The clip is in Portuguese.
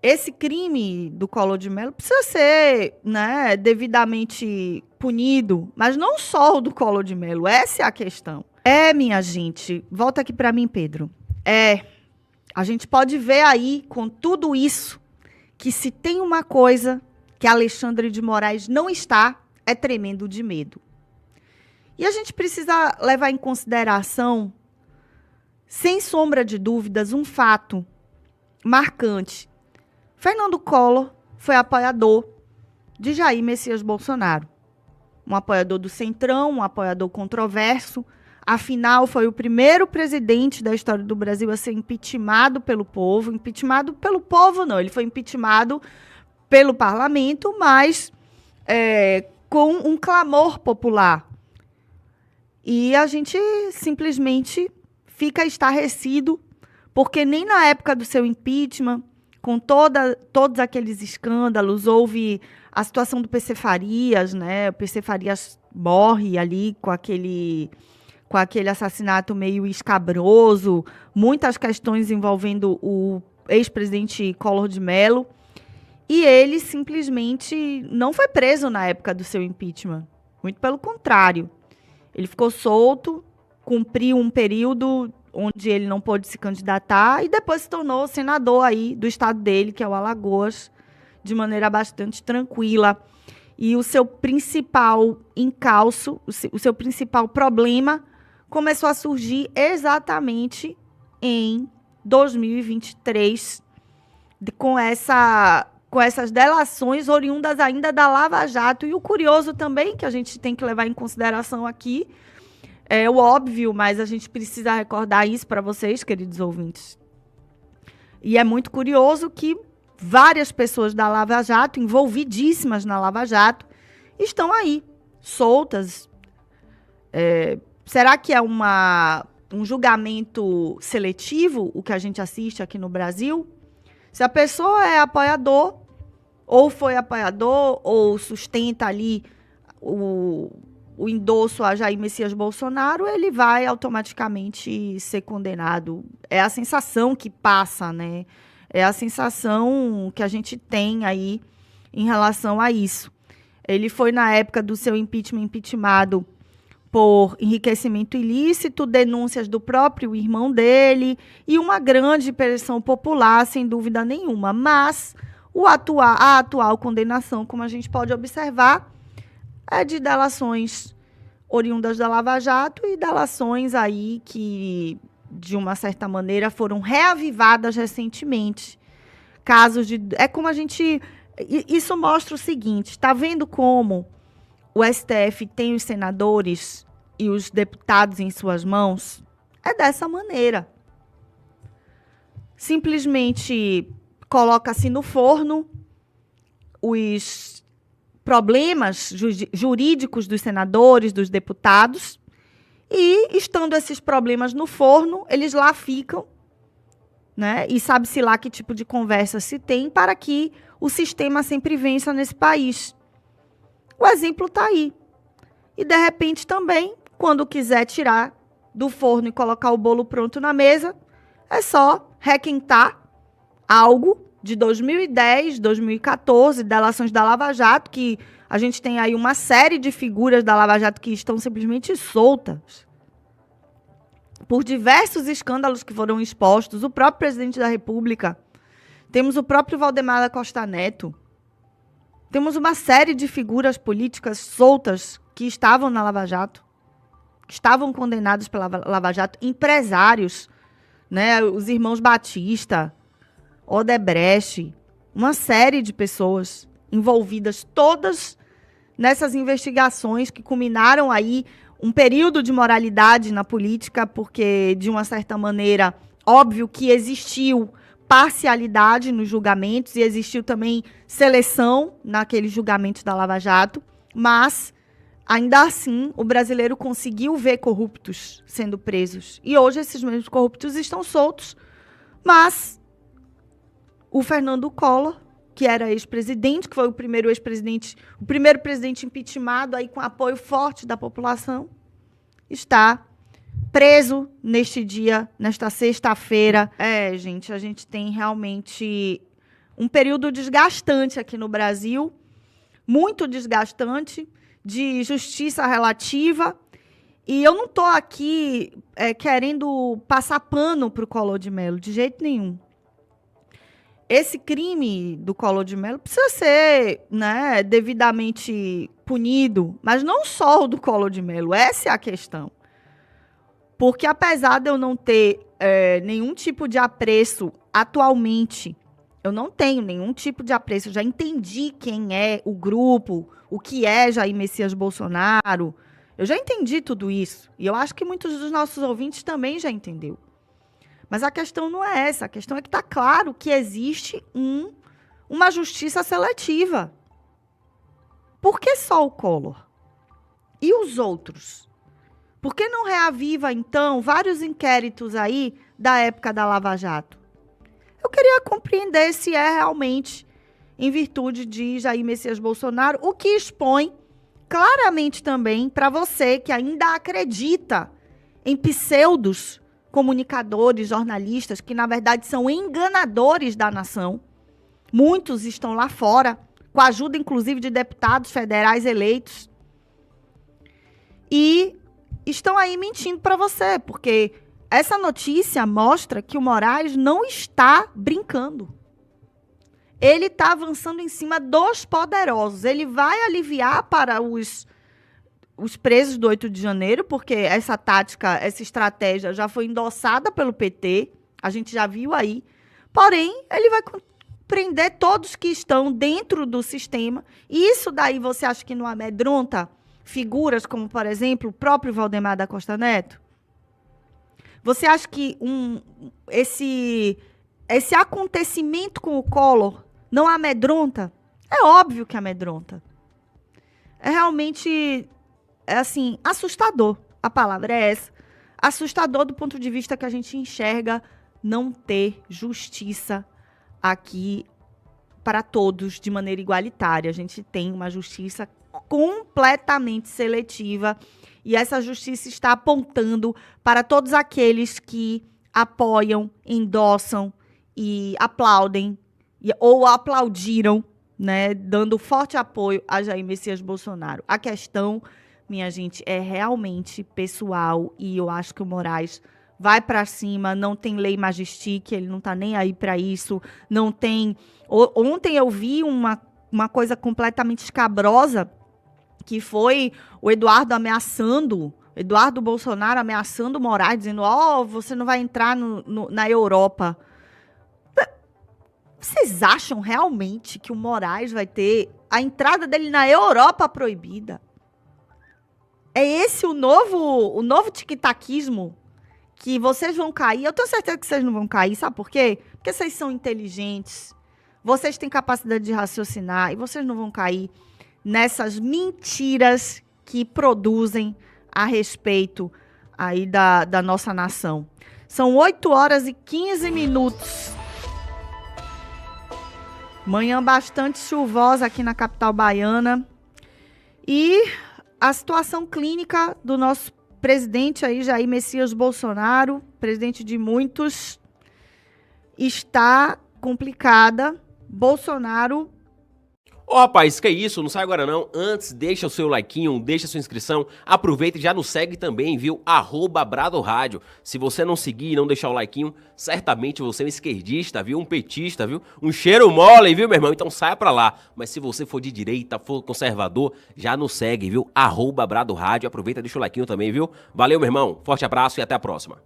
esse crime do Collor de Mello precisa ser, né, devidamente punido, mas não só o do Collor de Mello, essa é a questão. Minha gente, volta aqui para mim, Pedro. A gente pode ver aí, com tudo isso, que se tem uma coisa que Alexandre de Moraes não está, é tremendo de medo. E a gente precisa levar em consideração, sem sombra de dúvidas, um fato marcante. Fernando Collor foi apoiador de Jair Messias Bolsonaro. Um apoiador do Centrão, um apoiador controverso. Afinal, foi o primeiro presidente da história do Brasil a ser impeachmentado pelo povo. Impeachmentado pelo povo, não. Ele foi impeachmentado pelo parlamento, mas com um clamor popular. E a gente simplesmente fica estarrecido, porque nem na época do seu impeachment, com todos aqueles escândalos, houve a situação do PC Farias, né? O PC Farias morre ali com aquele assassinato meio escabroso, muitas questões envolvendo o ex-presidente Collor de Mello, e ele simplesmente não foi preso na época do seu impeachment. Muito pelo contrário. Ele ficou solto, cumpriu um período onde ele não pôde se candidatar e depois se tornou senador aí do estado dele, que é o Alagoas, de maneira bastante tranquila. E o seu principal encalço, o seu principal problema começou a surgir exatamente em 2023, com essas delações oriundas ainda da Lava Jato. E o curioso também, que a gente tem que levar em consideração aqui, é o óbvio, mas a gente precisa recordar isso para vocês, queridos ouvintes. E é muito curioso que várias pessoas da Lava Jato, envolvidíssimas na Lava Jato, estão aí, soltas. Será que é um julgamento seletivo, o que a gente assiste aqui no Brasil? Se a pessoa é apoiador, ou foi apoiador, ou sustenta ali o endosso a Jair Messias Bolsonaro, ele vai automaticamente ser condenado. É a sensação que passa, né? É a sensação que a gente tem aí em relação a isso. Ele foi, na época do seu impeachmentado por enriquecimento ilícito, denúncias do próprio irmão dele e uma grande pressão popular, sem dúvida nenhuma. Mas a atual condenação, como a gente pode observar, é de delações oriundas da Lava Jato e delações aí que, de uma certa maneira, foram reavivadas recentemente. Casos de... É como a gente... Isso mostra o seguinte, está vendo como o STF tem os senadores e os deputados em suas mãos? É dessa maneira. Simplesmente coloca-se no forno os problemas jurídicos dos senadores, dos deputados, e, estando esses problemas no forno, eles lá ficam, né? E sabe-se lá que tipo de conversa se tem para que o sistema sempre vença nesse país. O exemplo está aí. E, de repente, também, quando quiser tirar do forno e colocar o bolo pronto na mesa, é só requentar algo de 2010, 2014, delações da Lava Jato, que a gente tem aí uma série de figuras da Lava Jato que estão simplesmente soltas por diversos escândalos que foram expostos. O próprio presidente da República, temos o próprio Valdemar da Costa Neto, temos uma série de figuras políticas soltas que estavam na Lava Jato, que estavam condenados pela Lava Jato, empresários, né, os irmãos Batista, Odebrecht, uma série de pessoas envolvidas, todas nessas investigações que culminaram aí um período de moralidade na política, porque, de uma certa maneira, óbvio que existiu parcialidade nos julgamentos e existiu também seleção naqueles julgamentos da Lava Jato, mas, ainda assim, o brasileiro conseguiu ver corruptos sendo presos. E hoje esses mesmos corruptos estão soltos, mas o Fernando Collor, que era ex-presidente, que foi o primeiro presidente impeachmentado aí com apoio forte da população, está preso neste dia, nesta sexta-feira. Gente, a gente tem realmente um período desgastante aqui no Brasil, muito desgastante, de justiça relativa. E eu não estou aqui querendo passar pano para o Collor de Mello, de jeito nenhum. Esse crime do Collor de Mello precisa ser, né, devidamente punido, mas não só o do Collor de Mello, essa é a questão. Porque apesar de eu não ter nenhum tipo de apreço atualmente, eu não tenho nenhum tipo de apreço, eu já entendi quem é o grupo, o que é Jair Messias Bolsonaro, eu já entendi tudo isso, e eu acho que muitos dos nossos ouvintes também já entendeu. Mas a questão não é essa, a questão é que está claro que existe uma justiça seletiva. Por que só o Collor? E os outros? Por que não reaviva, então, vários inquéritos aí da época da Lava Jato? Eu queria compreender se é realmente em virtude de Jair Messias Bolsonaro, o que expõe claramente também para você que ainda acredita em pseudos comunicadores, jornalistas, que na verdade são enganadores da nação. Muitos estão lá fora, com a ajuda inclusive de deputados federais eleitos. E estão aí mentindo para você, porque essa notícia mostra que o Moraes não está brincando. Ele está avançando em cima dos poderosos. Ele vai aliviar para os presos do 8 de janeiro, porque essa tática, essa estratégia já foi endossada pelo PT, a gente já viu aí. Porém, ele vai prender todos que estão dentro do sistema. E isso daí você acha que não amedronta figuras como, por exemplo, o próprio Valdemar da Costa Neto? Você acha que esse acontecimento com o Collor não amedronta? É óbvio que amedronta. É realmente, assim, assustador. A palavra é essa. Assustador do ponto de vista que a gente enxerga não ter justiça aqui para todos de maneira igualitária. A gente tem uma justiça completamente seletiva e essa justiça está apontando para todos aqueles que apoiam, endossam e aplaudem ou aplaudiram, né, dando forte apoio a Jair Messias Bolsonaro. A questão, minha gente, é realmente pessoal e eu acho que o Moraes vai para cima, não tem lei majestic, ele não está nem aí para isso, não tem... Ontem eu vi uma coisa completamente escabrosa, que foi o Eduardo Bolsonaro ameaçando o Moraes, dizendo, você não vai entrar na Europa. Vocês acham realmente que o Moraes vai ter a entrada dele na Europa proibida? É esse o novo tic-taquismo que vocês vão cair? Eu tenho certeza que vocês não vão cair, sabe por quê? Porque vocês são inteligentes, vocês têm capacidade de raciocinar e vocês não vão cair nessas mentiras que produzem a respeito aí da nossa nação. São 8h15. Manhã bastante chuvosa aqui na capital baiana. E a situação clínica do nosso presidente aí, Jair Messias Bolsonaro, presidente de muitos, está complicada. Bolsonaro... Rapaz, que isso, não sai agora não. Antes, deixa o seu likeinho, deixa a sua inscrição. Aproveita e já nos segue também, viu? @BradoRádio. Se você não seguir e não deixar o likeinho, certamente você é um esquerdista, viu? Um petista, viu? Um cheiro mole, viu, meu irmão? Então saia pra lá. Mas se você for de direita, for conservador, já nos segue, viu? @BradoRádio. Aproveita e deixa o likeinho também, viu? Valeu, meu irmão. Forte abraço e até a próxima.